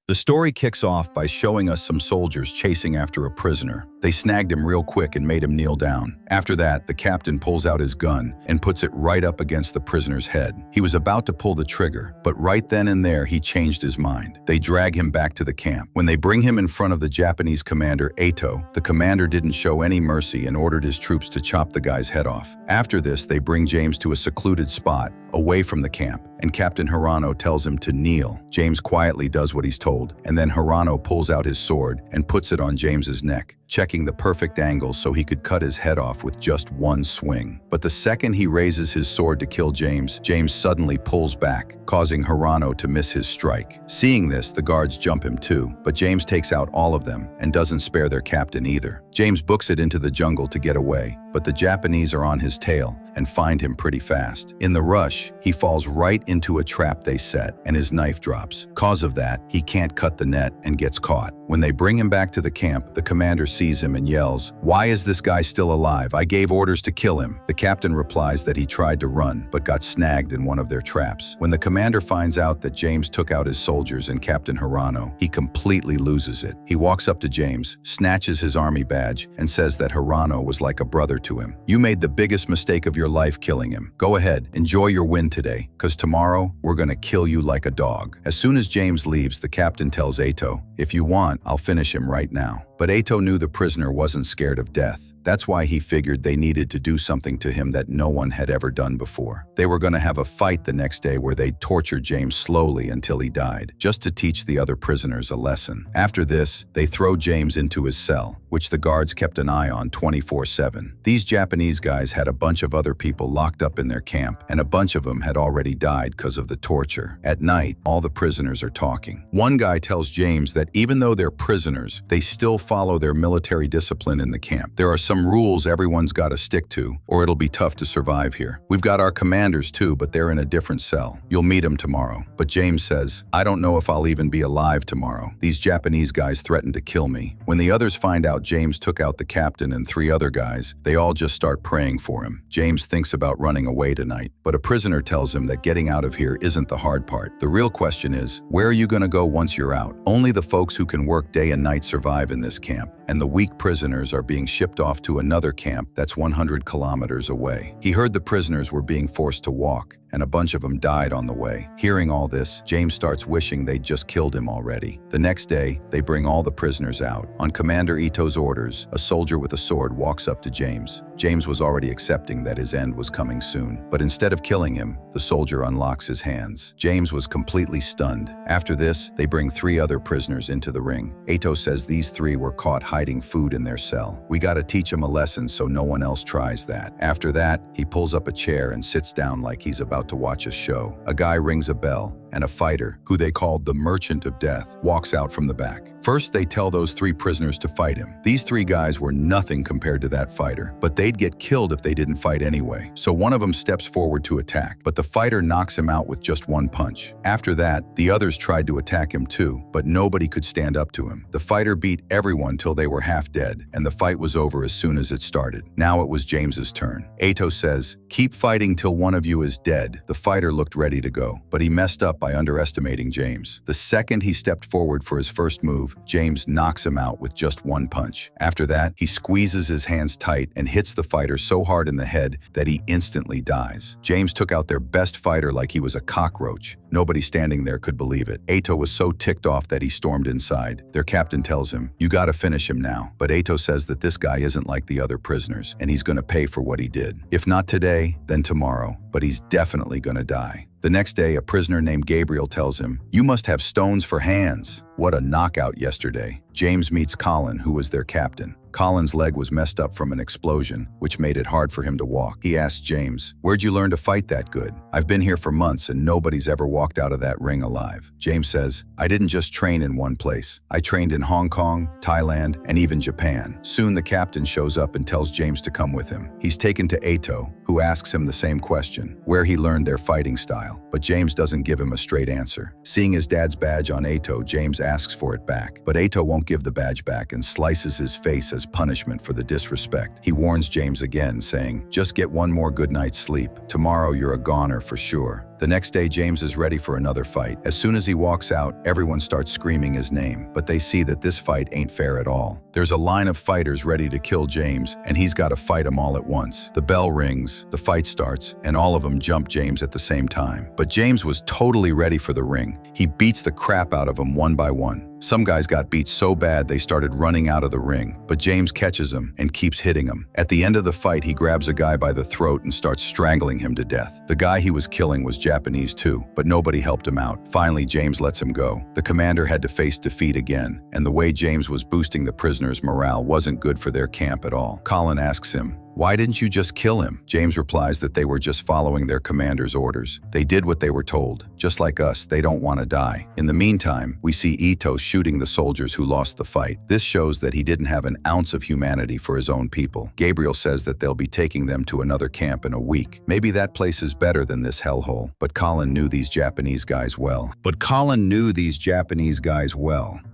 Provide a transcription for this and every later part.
The story kicks off by showing us some soldiers chasing after a prisoner. They snagged him real quick and made him kneel down. After that, the captain pulls out his gun and puts it right up against the prisoner's head. He was about to pull the trigger, but right then and there he changed his mind. They drag him back to the camp. When they bring him in front of the Japanese commander, Eto, the commander didn't show any mercy and ordered his troops to chop the guy's head off. After this, they bring James to a secluded spot, away from the camp, and Captain Hirano tells him to kneel. James quietly does what he's told, and then Hirano pulls out his sword and puts it on James's neck, checking the perfect angle so he could cut his head off with just one swing. But the second he raises his sword to kill James, James suddenly pulls back, causing Hirano to miss his strike. Seeing this, the guards jump him too, but James takes out all of them and doesn't spare their captain either. James books it into the jungle to get away, but the Japanese are on his tail and find him pretty fast. In the rush, he falls right into a trap they set, and his knife drops. Cause of that, he can't cut the net and gets caught. When they bring him back to the camp, the commander sees him and yells, "Why is this guy still alive? I gave orders to kill him." The captain replies that he tried to run, but got snagged in one of their traps. When the commander finds out that James took out his soldiers and Captain Hirano, he completely loses it. He walks up to James, snatches his army badge, and says that Hirano was like a brother to him. "You made the biggest mistake of your life killing him. Go ahead, enjoy your win today, cause tomorrow we're gonna kill you like a dog." As soon as James leaves, the captain tells Eto, "If you want, I'll finish him right now." But Eto knew the prisoner wasn't scared of death. That's why he figured they needed to do something to him that no one had ever done before. They were going to have a fight the next day where they'd torture James slowly until he died, just to teach the other prisoners a lesson. After this, they throw James into his cell, which the guards kept an eye on 24/7. These Japanese guys had a bunch of other people locked up in their camp, and a bunch of them had already died because of the torture. At night, all the prisoners are talking. One guy tells James that even though they're prisoners, they still follow their military discipline in the camp. There are some rules everyone's got to stick to, or it'll be tough to survive here. We've got our commanders too, but they're in a different cell. You'll meet them tomorrow. But James says, "I don't know if I'll even be alive tomorrow. These Japanese guys threatened to kill me." When the others find out James took out the captain and 3 other guys, they all just start praying for him. James thinks about running away tonight, but a prisoner tells him that getting out of here isn't the hard part. The real question is, where are you going to go once you're out? Only the folks who can work day and night survive in this camp, and the weak prisoners are being shipped off to another camp that's 100 kilometers away. He heard the prisoners were being forced to walk, and a bunch of them died on the way. Hearing all this, James starts wishing they'd just killed him already. The next day, they bring all the prisoners out. On Commander Ito's orders, a soldier with a sword walks up to James. James was already accepting that his end was coming soon, but instead of killing him, the soldier unlocks his hands. James was completely stunned. After this, they bring 3 other prisoners into the ring. Ito says these 3 were caught hiding food in their cell. "We gotta teach them a lesson so no one else tries that." After that, he pulls up a chair and sits down like he's about to watch a show. A guy rings a bell, and a fighter, who they called the Merchant of Death, walks out from the back. First, they tell those 3 prisoners to fight him. These 3 guys were nothing compared to that fighter, but they'd get killed if they didn't fight anyway. So one of them steps forward to attack, but the fighter knocks him out with just 1 punch. After that, the others tried to attack him too, but nobody could stand up to him. The fighter beat everyone till they were half dead, and the fight was over as soon as it started. Now it was James's turn. Eto says, "Keep fighting till one of you is dead." The fighter looked ready to go, but he messed up by underestimating James. The second he stepped forward for his first move, James knocks him out with just 1 punch. After that, he squeezes his hands tight and hits the fighter so hard in the head that he instantly dies. James took out their best fighter like he was a cockroach. Nobody standing there could believe it. Eto was so ticked off that he stormed inside. Their captain tells him, "You gotta finish him now." But Eto says that this guy isn't like the other prisoners, and he's gonna pay for what he did. If not today, then tomorrow, but he's definitely gonna die. The next day, a prisoner named Gabriel tells him, "You must have stones for hands." What a knockout yesterday. James meets Colin, who was their captain. Colin's leg was messed up from an explosion, which made it hard for him to walk. He asks James, "Where'd you learn to fight that good? I've been here for months and nobody's ever walked out of that ring alive." James says, "I didn't just train in one place. I trained in Hong Kong, Thailand, and even Japan." Soon the captain shows up and tells James to come with him. He's taken to Eto, who asks him the same question, where he learned their fighting style. But James doesn't give him a straight answer. Seeing his dad's badge on Eto, James asks for it back. But Eto won't give the badge back and slices his face as punishment for the disrespect. He warns James again, saying, "Just get one more good night's sleep. Tomorrow you're a goner for sure." The next day, James is ready for another fight. As soon as he walks out, everyone starts screaming his name, but they see that this fight ain't fair at all. There's a line of fighters ready to kill James, and he's got to fight them all at once. The bell rings, the fight starts, and all of them jump James at the same time. But James was totally ready for the ring. He beats the crap out of them one by one. Some guys got beat so bad they started running out of the ring, but James catches him and keeps hitting him. At the end of the fight, he grabs a guy by the throat and starts strangling him to death. The guy he was killing was Japanese too, but nobody helped him out. Finally, James lets him go. The commander had to face defeat again, and the way James was boosting the prisoners' morale wasn't good for their camp at all. Colin asks him, "Why didn't you just kill him?" James replies that they were just following their commander's orders. They did what they were told. Just like us, they don't want to die. In the meantime, we see Ito shooting the soldiers who lost the fight. This shows that he didn't have an ounce of humanity for his own people. Gabriel says that they'll be taking them to another camp in a week. Maybe that place is better than this hellhole. But Colin knew these Japanese guys well.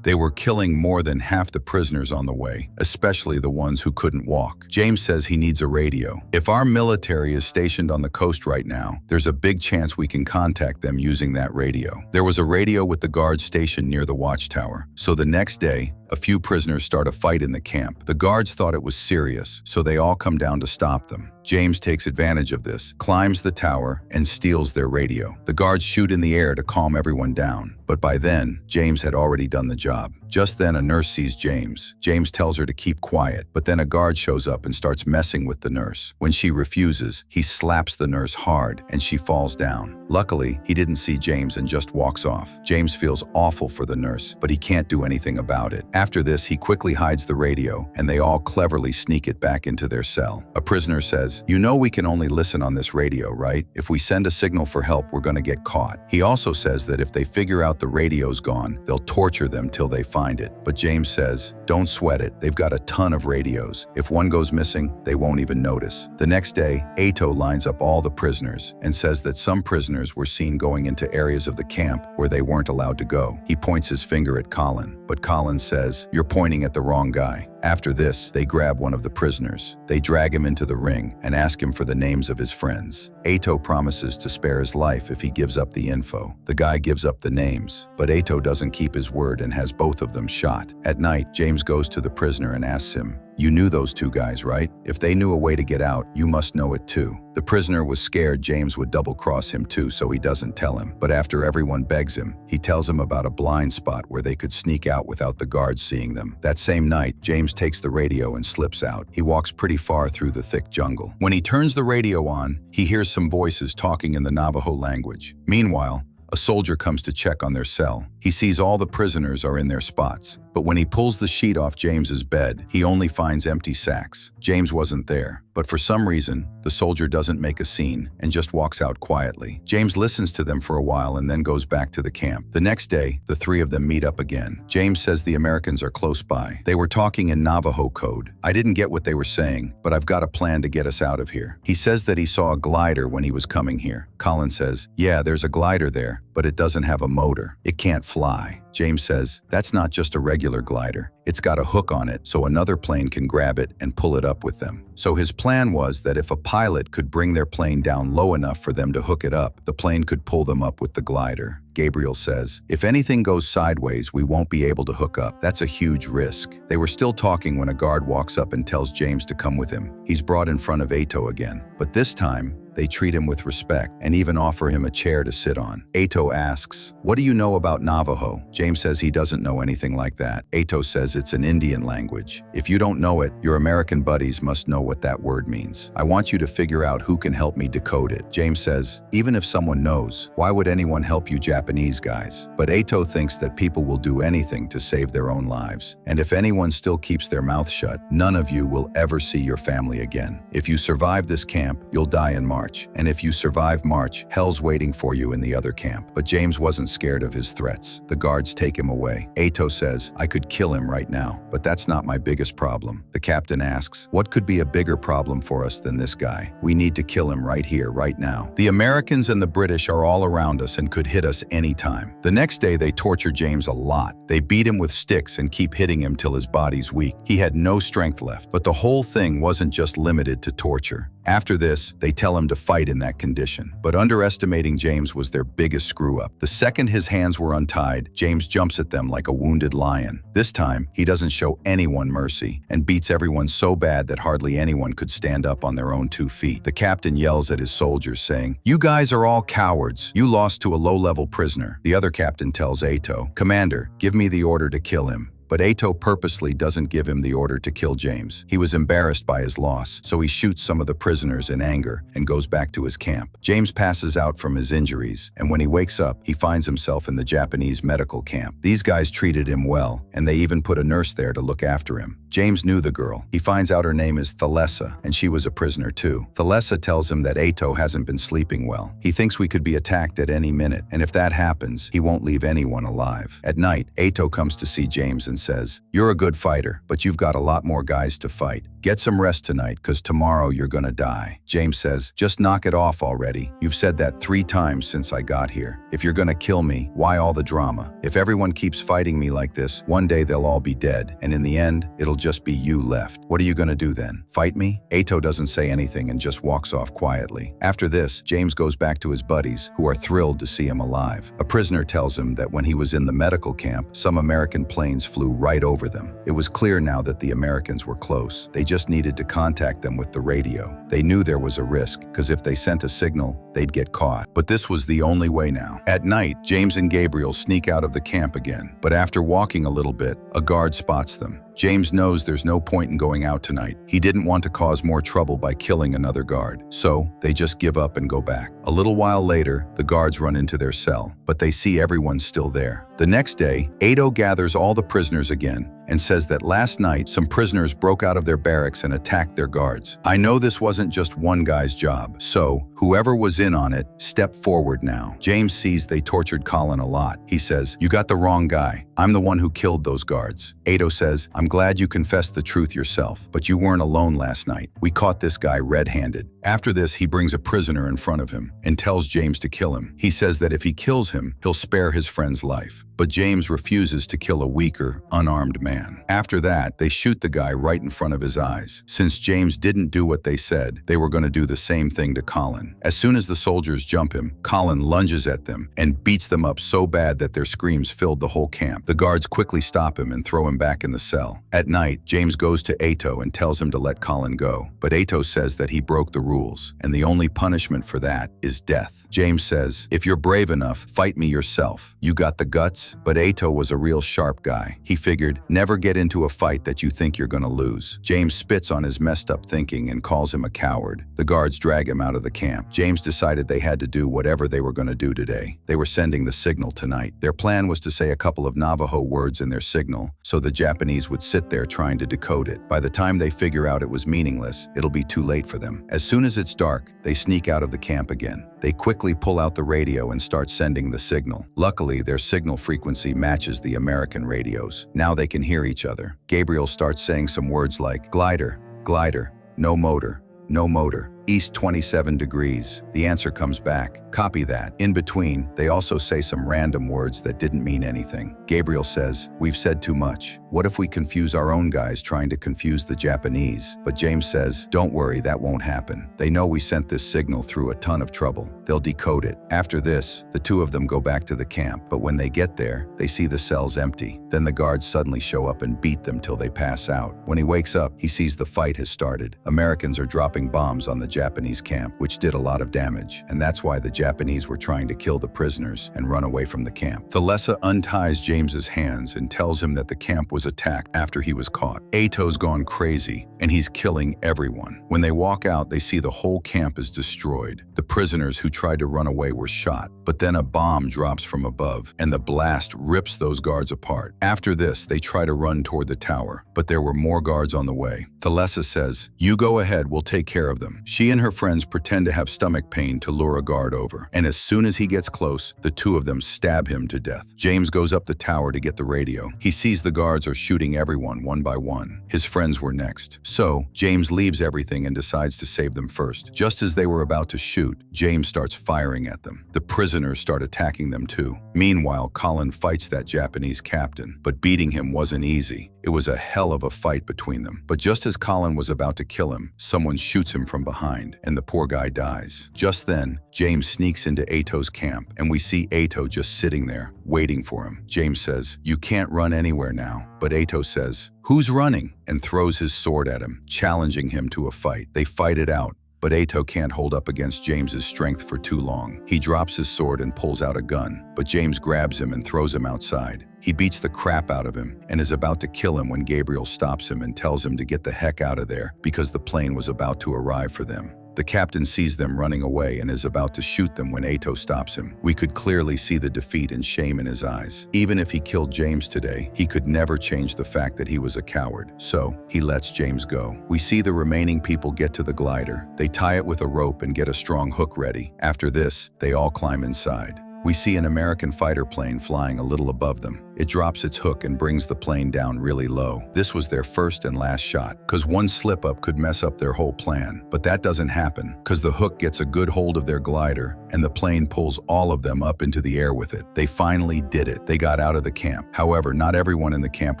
They were killing more than half the prisoners on the way, especially the ones who couldn't walk. James says he needs a radio. If our military is stationed on the coast right now, there's a big chance we can contact them using that radio. There was a radio with the guards stationed near the watchtower. So the next day, a few prisoners start a fight in the camp. The guards thought it was serious, so they all come down to stop them. James takes advantage of this, climbs the tower, and steals their radio. The guards shoot in the air to calm everyone down, but by then, James had already done the job. Just then, a nurse sees James. James tells her to keep quiet, but then a guard shows up and starts messing with the nurse. When she refuses, he slaps the nurse hard, and she falls down. Luckily, he didn't see James and just walks off. James feels awful for the nurse, but he can't do anything about it. After this, he quickly hides the radio, and they all cleverly sneak it back into their cell. A prisoner says, "You know we can only listen on this radio, right? If we send a signal for help, we're gonna get caught." He also says that if they figure out the radio's gone, they'll torture them till they find it. But James says, "Don't sweat it. They've got a ton of radios. If one goes missing, they won't even notice." The next day, Ato lines up all the prisoners and says that some prisoners were seen going into areas of the camp where they weren't allowed to go. He points his finger at Colin, but Colin says, "You're pointing at the wrong guy." After this, they grab one of the prisoners. They drag him into the ring and ask him for the names of his friends. Ato promises to spare his life if he gives up the info. The guy gives up the names, but Ato doesn't keep his word and has both of them shot. At night, James goes to the prisoner and asks him, "You knew those two guys, right? If they knew a way to get out, you must know it too." The prisoner was scared James would double-cross him too, so he doesn't tell him. But after everyone begs him, he tells him about a blind spot where they could sneak out without the guards seeing them. That same night, James takes the radio and slips out. He walks pretty far through the thick jungle. When he turns the radio on, he hears some voices talking in the Navajo language. Meanwhile, a soldier comes to check on their cell. He sees all the prisoners are in their spots. But when he pulls the sheet off James's bed, he only finds empty sacks. James wasn't there, but for some reason, the soldier doesn't make a scene and just walks out quietly. James listens to them for a while and then goes back to the camp. The next day, the three of them meet up again. James says the Americans are close by. They were talking in Navajo code. "I didn't get what they were saying, but I've got a plan to get us out of here." He says that he saw a glider when he was coming here. Colin says, "Yeah, there's a glider there, but it doesn't have a motor. It can't fly." James says, "That's not just a regular glider. It's got a hook on it so another plane can grab it and pull it up with them." So his plan was that if a pilot could bring their plane down low enough for them to hook it up, the plane could pull them up with the glider. Gabriel says, "If anything goes sideways, we won't be able to hook up. That's a huge risk." They were still talking when a guard walks up and tells James to come with him. He's brought in front of Ato again, but this time, they treat him with respect and even offer him a chair to sit on. Ato asks, "What do you know about Navajo?" James says he doesn't know anything like that. Ato says it's an Indian language. "If you don't know it, your American buddies must know what that word means. I want you to figure out who can help me decode it." James says, "Even if someone knows, why would anyone help you Japanese guys?" But Ato thinks that people will do anything to save their own lives. And if anyone still keeps their mouth shut, none of you will ever see your family again. If you survive this camp, you'll die in March. And if you survive March, hell's waiting for you in the other camp. But James wasn't scared of his threats. The guards take him away. Ato says, "I could kill him right now, but that's not my biggest problem." The captain asks, "What could be a bigger problem for us than this guy? We need to kill him right here, right now. The Americans and the British are all around us and could hit us anytime." The next day, they torture James a lot. They beat him with sticks and keep hitting him till his body's weak. He had no strength left. But the whole thing wasn't just limited to torture. After this, they tell him to to fight in that condition. But underestimating James was their biggest screw-up. The second his hands were untied, James jumps at them like a wounded lion. This time, he doesn't show anyone mercy and beats everyone so bad that hardly anyone could stand up on their own 2 feet. The captain yells at his soldiers, saying, "You guys are all cowards. You lost to a low-level prisoner." The other captain tells Ato, "Commander, give me the order to kill him." But Ato purposely doesn't give him the order to kill James. He was embarrassed by his loss, so he shoots some of the prisoners in anger and goes back to his camp. James passes out from his injuries, and when he wakes up, he finds himself in the Japanese medical camp. These guys treated him well, and they even put a nurse there to look after him. James knew the girl. He finds out her name is Thalessa, and she was a prisoner too. Thalessa tells him that Ato hasn't been sleeping well. He thinks we could be attacked at any minute, and if that happens, he won't leave anyone alive. At night, Ato comes to see James and says, "You're a good fighter, but you've got a lot more guys to fight. Get some rest tonight, cause tomorrow you're gonna die." James says, "Just knock it off already. You've said that 3 times since I got here. If you're gonna kill me, why all the drama? If everyone keeps fighting me like this, one day they'll all be dead, and in the end, it'll just be you left. What are you gonna do then? Fight me?" Ato doesn't say anything and just walks off quietly. After this, James goes back to his buddies, who are thrilled to see him alive. A prisoner tells him that when he was in the medical camp, some American planes flew right over them. It was clear now that the Americans were close. They just needed to contact them with the radio. They knew there was a risk, because if they sent a signal, they'd get caught. But this was the only way now. At night, James and Gabriel sneak out of the camp again. But after walking a little bit, a guard spots them. James knows there's no point in going out tonight. He didn't want to cause more trouble by killing another guard. So, they just give up and go back. A little while later, the guards run into their cell, but they see everyone still there. The next day, Ato gathers all the prisoners again and says that last night some prisoners broke out of their barracks and attacked their guards. "I know this wasn't just one guy's job, so whoever was in on it, step forward now." James sees they tortured Colin a lot. He says, "You got the wrong guy. I'm the one who killed those guards." Ato says, "I'm glad you confessed the truth yourself, but you weren't alone last night. We caught this guy red-handed." After this, he brings a prisoner in front of him and tells James to kill him. He says that if he kills him, he'll spare his friend's life. But James refuses to kill a weaker, unarmed man. After that, they shoot the guy right in front of his eyes. Since James didn't do what they said, they were going to do the same thing to Colin. As soon as the soldiers jump him, Colin lunges at them and beats them up so bad that their screams filled the whole camp. The guards quickly stop him and throw him back in the cell. At night, James goes to Ato and tells him to let Colin go. But Ato says that he broke the rules, and the only punishment for that is death. James says, "If you're brave enough, fight me yourself. You got the guts?" But Ato was a real sharp guy. He figured, never get into a fight that you think you're gonna lose. James spits on his messed up thinking and calls him a coward. The guards drag him out of the camp. James decided they had to do whatever they were gonna do today. They were sending the signal tonight. Their plan was to say a couple of Navajo words in their signal, so the Japanese would sit there trying to decode it. By the time they figure out it was meaningless, it'll be too late for them. As soon as it's dark, they sneak out of the camp again. They quickly pull out the radio and start sending the signal. Luckily, their signal frequency matches the American radios. Now they can hear each other. Gabriel starts saying some words like glider, glider, no motor, no motor, east 27 degrees. The answer comes back, copy that. In between, they also say some random words that didn't mean anything. Gabriel says, "We've said too much. What if we confuse our own guys trying to confuse the Japanese?" But James says, "Don't worry, that won't happen. They know we sent this signal through a ton of trouble. They'll decode it." After this, the two of them go back to the camp, but when they get there, they see the cells empty. Then the guards suddenly show up and beat them till they pass out. When he wakes up, he sees the fight has started. Americans are dropping bombs on the Japanese camp, which did a lot of damage, and that's why the Japanese were trying to kill the prisoners and run away from the camp. Thalessa unties James's hands and tells him that the camp was attacked after he was caught. Ato's gone crazy, and he's killing everyone. When they walk out, they see the whole camp is destroyed. The prisoners who tried to run away were shot, but then a bomb drops from above, and the blast rips those guards apart. After this, they try to run toward the tower, but there were more guards on the way. Thalessa says, "You go ahead, we'll take care of them." She and her friends pretend to have stomach pain to lure a guard over, and as soon as he gets close, the two of them stab him to death. James goes up the tower to get the radio. He sees the guards are shooting everyone one by one. His friends were next. So, James leaves everything and decides to save them first. Just as they were about to shoot, James starts firing at them. The prisoners start attacking them too. Meanwhile, Colin fights that Japanese captain, but beating him wasn't easy. It was a hell of a fight between them. But just as Colin was about to kill him, someone shoots him from behind. behind, and the poor guy dies. Just then, James sneaks into Ato's camp, and we see Ato just sitting there, waiting for him. James says, "You can't run anywhere now." But Ato says, "Who's running?" and throws his sword at him, challenging him to a fight. They fight it out, but Ato can't hold up against James's strength for too long. He drops his sword and pulls out a gun, but James grabs him and throws him outside. He beats the crap out of him and is about to kill him when Gabriel stops him and tells him to get the heck out of there because the plane was about to arrive for them. The captain sees them running away and is about to shoot them when Ato stops him. We could clearly see the defeat and shame in his eyes. Even if he killed James today, he could never change the fact that he was a coward. So, he lets James go. We see the remaining people get to the glider. They tie it with a rope and get a strong hook ready. After this, they all climb inside. We see an American fighter plane flying a little above them. It drops its hook and brings the plane down really low. This was their first and last shot, because one slip-up could mess up their whole plan. But that doesn't happen, because the hook gets a good hold of their glider, and the plane pulls all of them up into the air with it. They finally did it. They got out of the camp. However, not everyone in the camp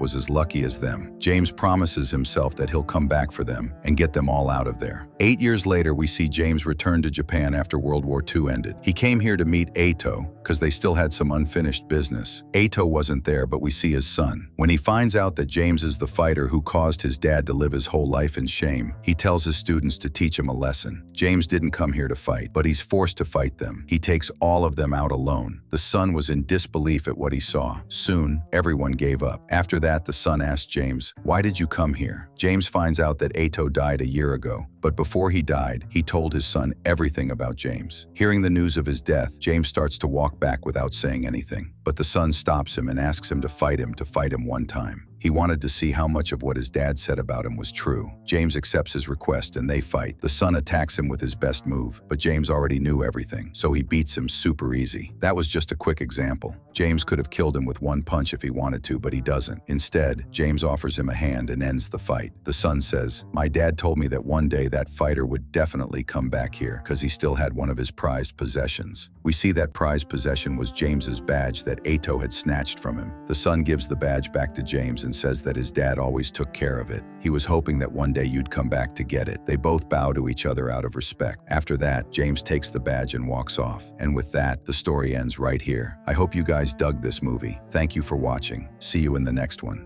was as lucky as them. James promises himself that he'll come back for them and get them all out of there. 8 years later, we see James return to Japan after World War II ended. He came here to meet Ato, because they still had some unfinished business. Ato wasn't there, but we see his son. When he finds out that James is the fighter who caused his dad to live his whole life in shame, he tells his students to teach him a lesson. James didn't come here to fight, but he's forced to fight them. He takes all of them out alone. The son was in disbelief at what he saw. Soon, everyone gave up. After that, the son asked James, "Why did you come here?" James finds out that Ato died a year ago, but before he died, he told his son everything about James. Hearing the news of his death, James starts to walk back without saying anything. But the son stops him and asks him to fight him one time. He wanted to see how much of what his dad said about him was true. James accepts his request and they fight. The son attacks him with his best move, but James already knew everything, so he beats him super easy. That was just a quick example. James could have killed him with one punch if he wanted to, but he doesn't. Instead, James offers him a hand and ends the fight. The son says, "My dad told me that one day that fighter would definitely come back here because he still had one of his prized possessions." We see that prized possession was James's badge that Ato had snatched from him. The son gives the badge back to James and says that his dad always took care of it. He was hoping that one day you'd come back to get it. They both bow to each other out of respect. After that, James takes the badge and walks off. And with that, the story ends right here. I hope you guys dug this movie. Thank you for watching. See you in the next one.